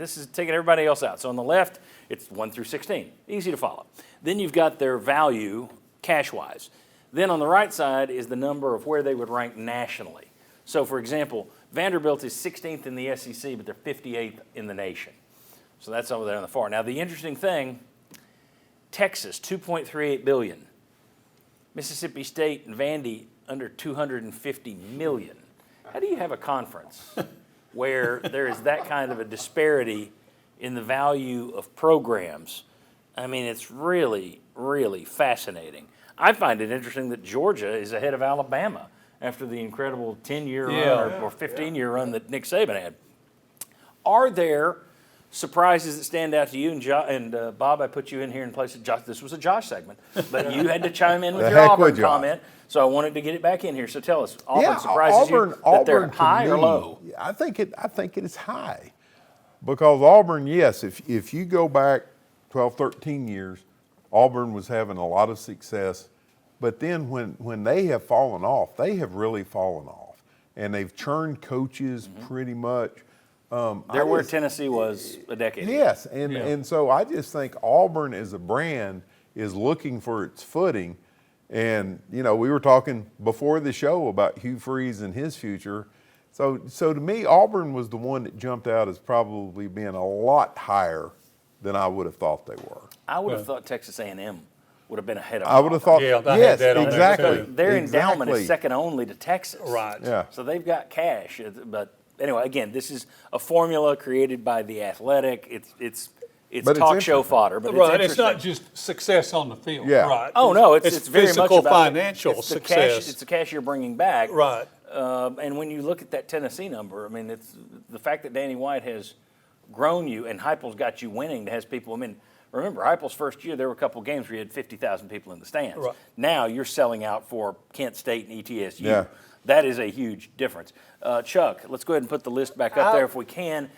this is taking everybody else out. So on the left, it's 1 through 16. Easy to follow. Then you've got their value cash-wise. Then on the right side is the number of where they would rank nationally. So for example, Vanderbilt is 16th in the SEC, but they're 58th in the nation. So that's over there on the far. Now the interesting thing, Texas, $2.38 billion. Mississippi State and Vandy under $250 million. How do you have a conference where there is that kind of a disparity in the value of programs? I mean, it's really, really fascinating. I find it interesting that Georgia is ahead of Alabama after the incredible 10-year run or 15-year run that Nick Saban had. Are there surprises that stand out to you? And Bob, I put you in here in place of Josh. This was a Josh segment, but you had to chime in with your Auburn comment, so I wanted to get it back in here. So tell us, Auburn surprises you that they're high or low? I think it is high because Auburn, yes, if you go back 12, 13 years, Auburn was having a lot of success, but then when they have fallen off, they have really fallen off, and they've churned coaches pretty much. They're where Tennessee was a decade ago. Yes, and so I just think Auburn as a brand is looking for its footing. And, you know, we were talking before the show about Hugh Freeze and his future. So to me, Auburn was the one that jumped out as probably being a lot higher than I would have thought they were. I would have thought Texas A&M would have been ahead of I would have thought, yes, exactly. Their endowment is second only to Texas. Right. Yeah. So they've got cash. But anyway, again, this is a formula created by The Athletic. It's talk show fodder, but it's not just success on the field. Yeah. Right. Oh, no, it's very physical, much about financial success. It's the cash you're bringing back. Right. And when you look at that Tennessee number, I mean, it's the fact that Danny White has grown you and Heupel's got you winning has people, I mean, remember, Heupel's first year, there were a couple of games where you had 50,000 people in the stands. Right. Now you're selling out for Kent State and ETSU. Yeah. That is a huge difference. Chuck, let's go ahead and put the list back up there if we can.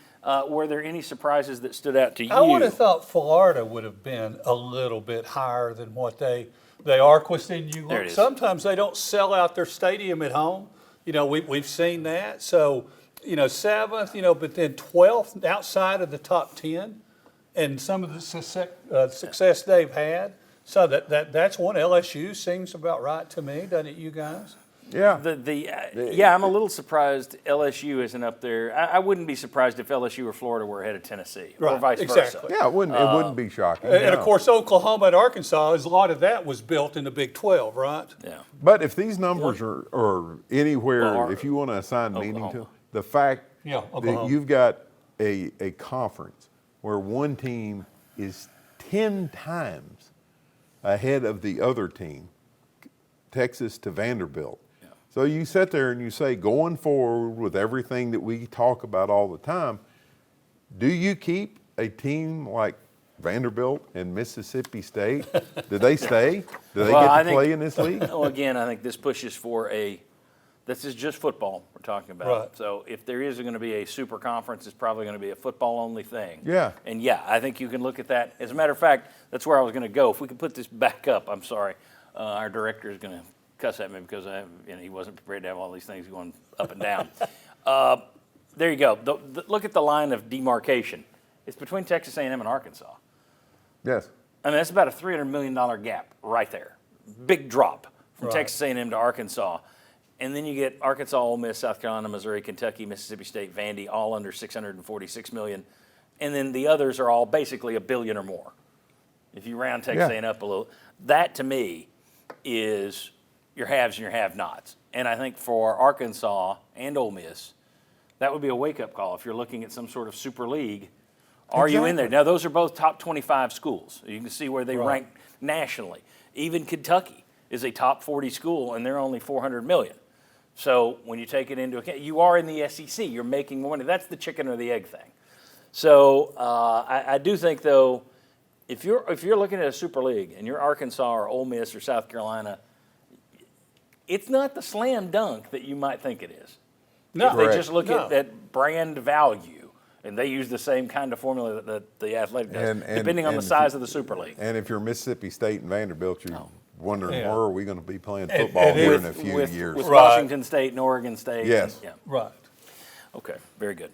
Were there any surprises that stood out to you? I would have thought Florida would have been a little bit higher than what they are. Of course, then you look, sometimes they don't sell out their stadium at home. You know, we've seen that. So, you know, 7th, but then 12th outside of the top 10 and some of the success they've had. So that's one. LSU seems about right to me, doesn't it, you guys? Yeah. I'm a little surprised LSU isn't up there. I wouldn't be surprised if LSU or Florida were ahead of Tennessee, or vice versa. Yeah, it wouldn't be shocking. And of course, Oklahoma and Arkansas, a lot of that was built in the Big 12, right? Yeah. But if these numbers are anywhere, if you want to assign meaning to the fact that you've got a conference where one team is 10 times ahead of the other team, Texas to Vanderbilt. So you sit there and you say, going forward with everything that we talk about all the time, do you keep a team like Vanderbilt and Mississippi State? Do they stay? Do they get to play in this league? Well, again, I think this pushes for this is just football we're talking about. Right. So if there is going to be a super conference, it's probably going to be a football-only thing. Yeah. And I think you can look at that. As a matter of fact, that's where I was going to go. If we could put this back up, I'm sorry. Our director is going to cuss at me because he wasn't prepared to have all these things going up and down. There you go. Look at the line of demarcation. It's between Texas A&M and Arkansas. Yes. I mean, that's about a $300 million gap right there. Big drop from Texas A&M to Arkansas. And then you get Arkansas, Ole Miss, South Carolina, Missouri, Kentucky, Mississippi State, Vandy, all under $646 million. And then the others are all basically $1 billion or more. If you round Texas A&M up a little. That, to me, is your haves and your have-nots. And I think for Arkansas and Ole Miss, that would be a wake-up call if you're looking at some sort of super league. Are you in there? Now, those are both top 25 schools. You can see where they rank nationally. Even Kentucky is a top 40 school, and they're only $400 million. So when you take it into account, you are in the SEC. You're making more money. That's the chicken or the egg thing. So I do think, though, if you're looking at a super league and you're Arkansas or Ole Miss or South Carolina, it's not the slam dunk that you might think it is. No. If they just look at that brand value, and they use the same kind of formula that the Athletic does, depending on the size of the Super League. And if you're Mississippi State and Vanderbilt, you're wondering where are we going to be playing football here in a few years. With Washington State and Oregon State. Yes. And, Right. Okay, very good.